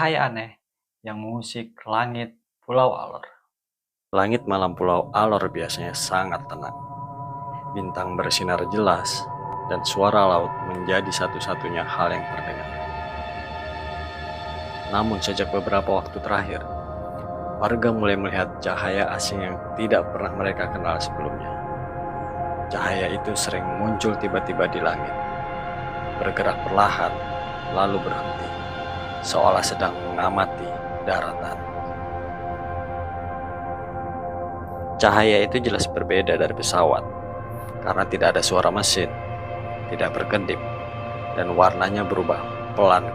cahaya aneh yang mengusik langit Pulau Alor. Langit malam Pulau Alor biasanya sangat tenang. Bintang bersinar jelas dan suara laut menjadi satu-satunya hal yang terdengar. Namun sejak beberapa waktu terakhir, warga mulai melihat cahaya asing yang tidak pernah mereka kenal sebelumnya. Cahaya itu sering muncul tiba-tiba di langit, bergerak perlahan, lalu berhenti, seolah sedang mengamati daratan. Cahaya itu jelas berbeda dari pesawat, karena tidak ada suara mesin, tidak berkedip, dan warnanya berubah pelan.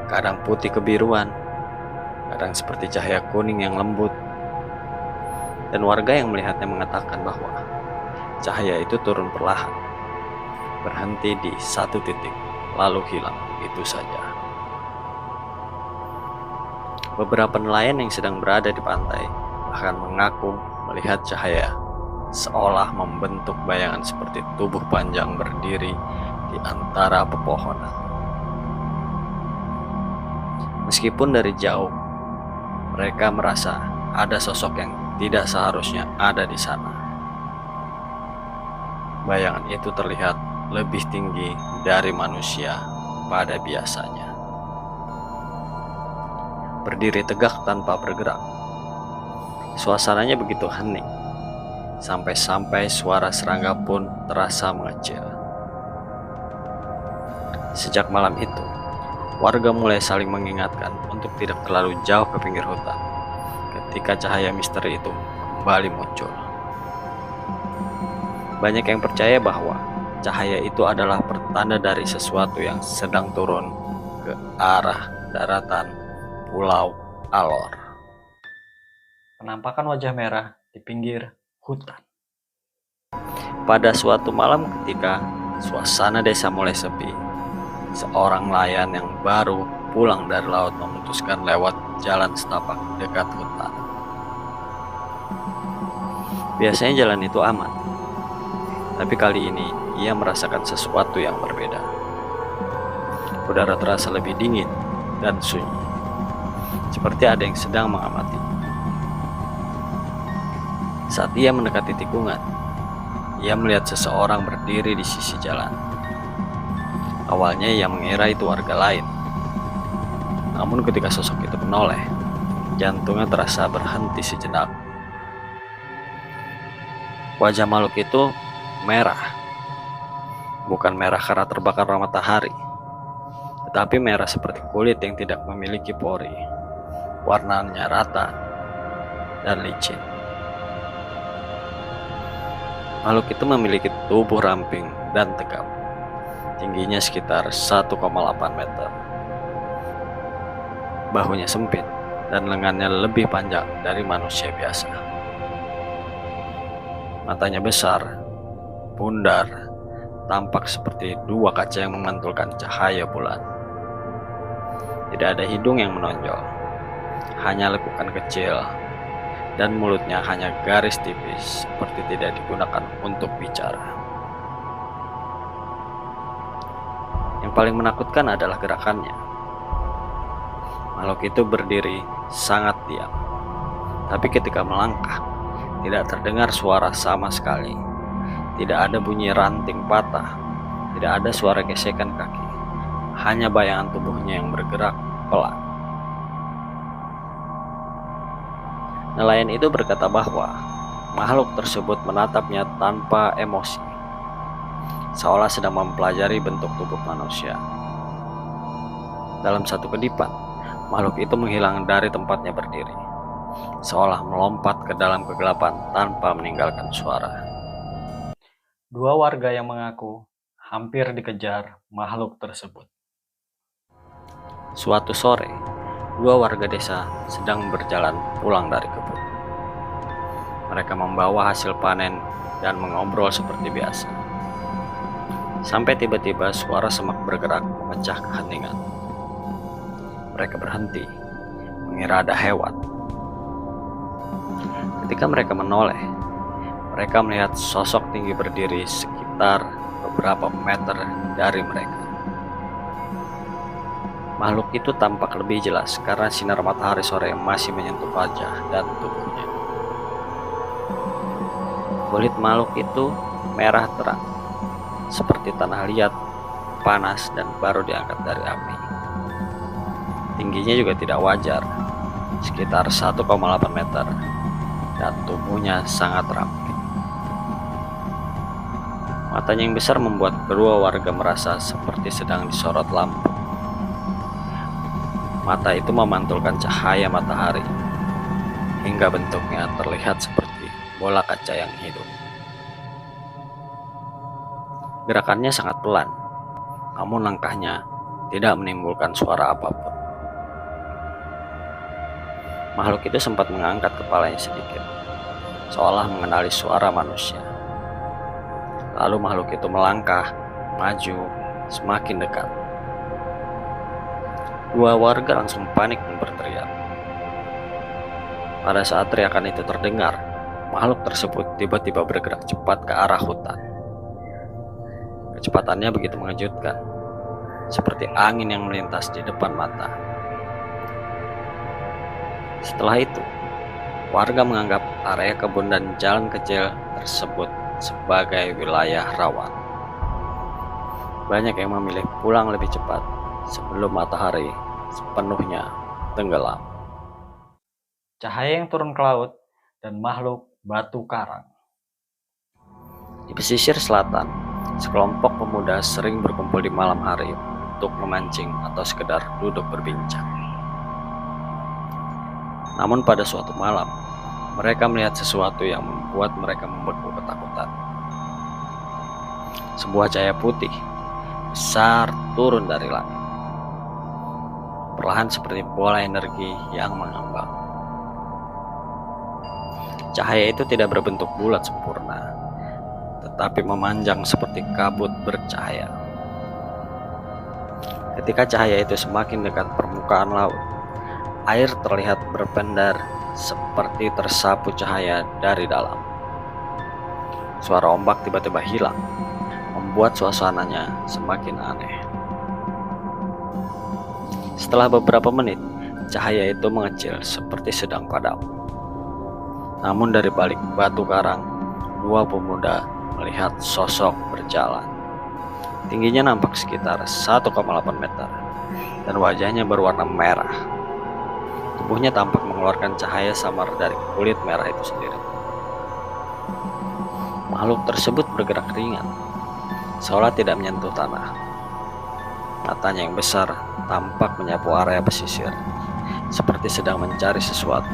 Kadang putih kebiruan, kadang seperti cahaya kuning yang lembut. Dan warga yang melihatnya mengatakan bahwa cahaya itu turun perlahan, berhenti di satu titik, lalu hilang itu saja. Beberapa nelayan yang sedang berada di pantai bahkan mengaku melihat cahaya seolah membentuk bayangan seperti tubuh panjang berdiri di antara pepohonan. Meskipun dari jauh, mereka merasa ada sosok yang tidak seharusnya ada di sana. Bayangan itu terlihat lebih tinggi dari manusia pada biasanya. Berdiri tegak tanpa bergerak. Suasananya begitu hening, sampai-sampai suara serangga pun terasa mengecil. Sejak malam itu, warga mulai saling mengingatkan untuk tidak terlalu jauh ke pinggir hutan ketika cahaya misteri itu kembali muncul. Banyak yang percaya bahwa cahaya itu adalah pertanda dari sesuatu yang sedang turun ke arah daratan Pulau Alor. Penampakan wajah merah di pinggir hutan. Pada suatu malam ketika suasana desa mulai sepi, seorang nelayan yang baru pulang dari laut memutuskan lewat jalan setapak dekat hutan. Biasanya jalan itu aman, tapi kali ini ia merasakan sesuatu yang berbeda. Udara terasa lebih dingin dan sunyi, seperti ada yang sedang mengamati. Saat ia mendekati tikungan, ia melihat seseorang berdiri di sisi jalan. Awalnya ia mengira itu warga lain. Namun ketika sosok itu menoleh, jantungnya terasa berhenti sejenak. Wajah makhluk itu merah. Bukan merah karena terbakar matahari, tetapi merah seperti kulit yang tidak memiliki pori. Warnanya rata dan licin. Makhluk itu memiliki tubuh ramping dan tegap. Tingginya sekitar 1,8 meter. Bahunya sempit dan lengannya lebih panjang dari manusia biasa. Matanya besar, bundar, tampak seperti dua kaca yang memantulkan cahaya bulan. Tidak ada hidung yang menonjol, hanya lekukan kecil, dan mulutnya hanya garis tipis seperti tidak digunakan untuk bicara. Yang paling menakutkan adalah gerakannya. Makhluk itu berdiri sangat diam, tapi ketika melangkah, tidak terdengar suara sama sekali. Tidak ada bunyi ranting patah, tidak ada suara gesekan kaki, hanya bayangan tubuhnya yang bergerak pelan. Nelayan itu berkata bahwa makhluk tersebut menatapnya tanpa emosi, seolah sedang mempelajari bentuk tubuh manusia. Dalam satu kedipan, makhluk itu menghilang dari tempatnya berdiri, seolah melompat ke dalam kegelapan tanpa meninggalkan suara. Dua warga yang mengaku hampir dikejar makhluk tersebut. Suatu sore, dua warga desa sedang berjalan pulang dari kebun. Mereka membawa hasil panen dan mengobrol seperti biasa. Sampai tiba-tiba suara semak bergerak memecah keheningan. Mereka berhenti, mengira ada hewan. Ketika mereka menoleh, mereka melihat sosok tinggi berdiri sekitar beberapa meter dari mereka. Makhluk itu tampak lebih jelas karena sinar matahari sore masih menyentuh wajah dan tubuhnya. Kulit makhluk itu merah terang, seperti tanah liat, panas dan baru diangkat dari api. Tingginya juga tidak wajar, sekitar 1,8 meter, dan tubuhnya sangat ramping. Matanya yang besar membuat kedua warga merasa seperti sedang disorot lampu. Mata itu memantulkan cahaya matahari, hingga bentuknya terlihat seperti bola kaca yang hidup. Gerakannya sangat pelan, namun langkahnya tidak menimbulkan suara apapun. Makhluk itu sempat mengangkat kepalanya sedikit, seolah mengenali suara manusia. Lalu makhluk itu melangkah, maju, semakin dekat. Dua warga langsung panik dan berteriak. Pada saat teriakan itu terdengar, makhluk tersebut tiba-tiba bergerak cepat ke arah hutan. Kecepatannya begitu mengejutkan, seperti angin yang melintas di depan mata. Setelah itu, warga menganggap area kebun dan jalan kecil tersebut sebagai wilayah rawan. Banyak yang memilih pulang lebih cepat sebelum matahari sepenuhnya tenggelam. Cahaya yang turun ke laut dan makhluk batu karang. Di pesisir selatan, sekelompok pemuda sering berkumpul di malam hari untuk memancing atau sekedar duduk berbincang. Namun pada suatu malam, mereka melihat sesuatu yang membuat mereka membeku ketakutan. Sebuah cahaya putih besar turun dari langit, perlahan seperti bola energi yang mengambang. Cahaya itu tidak berbentuk bulat sempurna, tetapi memanjang seperti kabut bercahaya. Ketika cahaya itu semakin dekat permukaan laut, air terlihat berpendar seperti tersapu cahaya dari dalam. Suara ombak tiba-tiba hilang, membuat suasananya semakin aneh. Setelah beberapa menit, cahaya itu mengecil seperti sedang padam. Namun dari balik batu karang, dua pemuda melihat sosok berjalan. Tingginya nampak sekitar 1,8 meter, dan wajahnya berwarna merah. Tubuhnya tampak mengeluarkan cahaya samar dari kulit merah itu sendiri. Makhluk tersebut bergerak ringan, seolah tidak menyentuh tanah. Matanya yang besar tampak menyapu area pesisir, seperti sedang mencari sesuatu.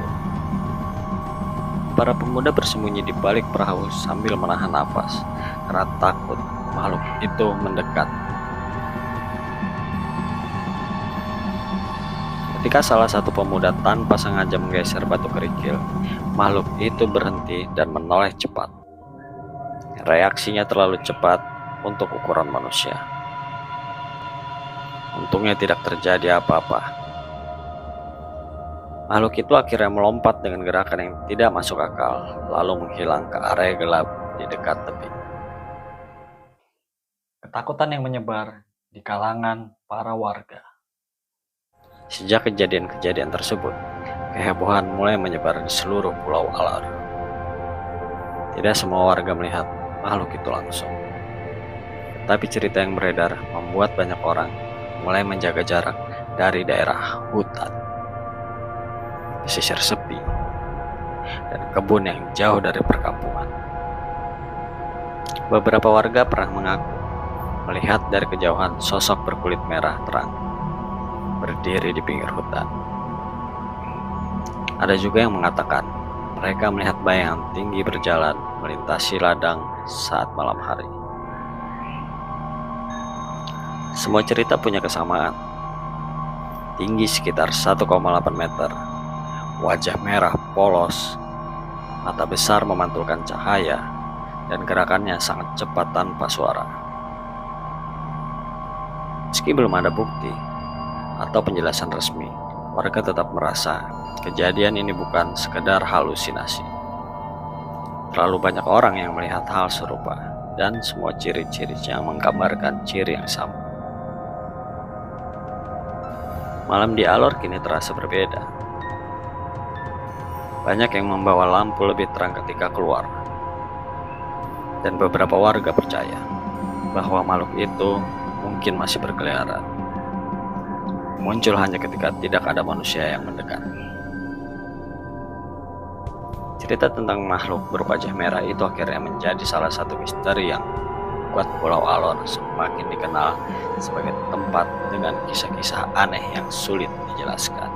Para pemuda bersembunyi di balik perahu sambil menahan napas karena takut makhluk itu mendekat. Ketika salah satu pemuda tanpa sengaja menggeser batu kerikil, makhluk itu berhenti dan menoleh cepat. Reaksinya terlalu cepat untuk ukuran manusia. Untungnya tidak terjadi apa-apa. Makhluk itu akhirnya melompat dengan gerakan yang tidak masuk akal, lalu menghilang ke area gelap di dekat tepi. Ketakutan yang menyebar di kalangan para warga. Sejak kejadian-kejadian tersebut, kehebohan mulai menyebar di seluruh Pulau Alar. Tidak semua warga melihat makhluk itu langsung, tapi cerita yang beredar membuat banyak orang mulai menjaga jarak dari daerah hutan, pesisir sepi, dan kebun yang jauh dari perkampungan. Beberapa warga pernah mengaku melihat dari kejauhan sosok berkulit merah terang berdiri di pinggir hutan. Ada juga yang mengatakan mereka melihat bayangan tinggi berjalan melintasi ladang saat malam hari. Semua cerita punya kesamaan. Tinggi sekitar 1,8 meter, wajah merah polos, mata besar memantulkan cahaya, dan gerakannya sangat cepat tanpa suara. Meski belum ada bukti atau penjelasan resmi, warga tetap merasa kejadian ini bukan sekedar halusinasi. Terlalu banyak orang yang melihat hal serupa, dan semua ciri-ciri yang menggambarkan ciri yang sama. Malam di Alor kini terasa berbeda. Banyak yang membawa lampu lebih terang ketika keluar. Dan beberapa warga percaya bahwa makhluk itu mungkin masih berkeliaran. Muncul hanya ketika tidak ada manusia yang mendekat. Cerita tentang makhluk berwajah merah itu akhirnya menjadi salah satu misteri yang membuat Pulau Alor semakin dikenal sebagai tempat dengan kisah-kisah aneh yang sulit dijelaskan.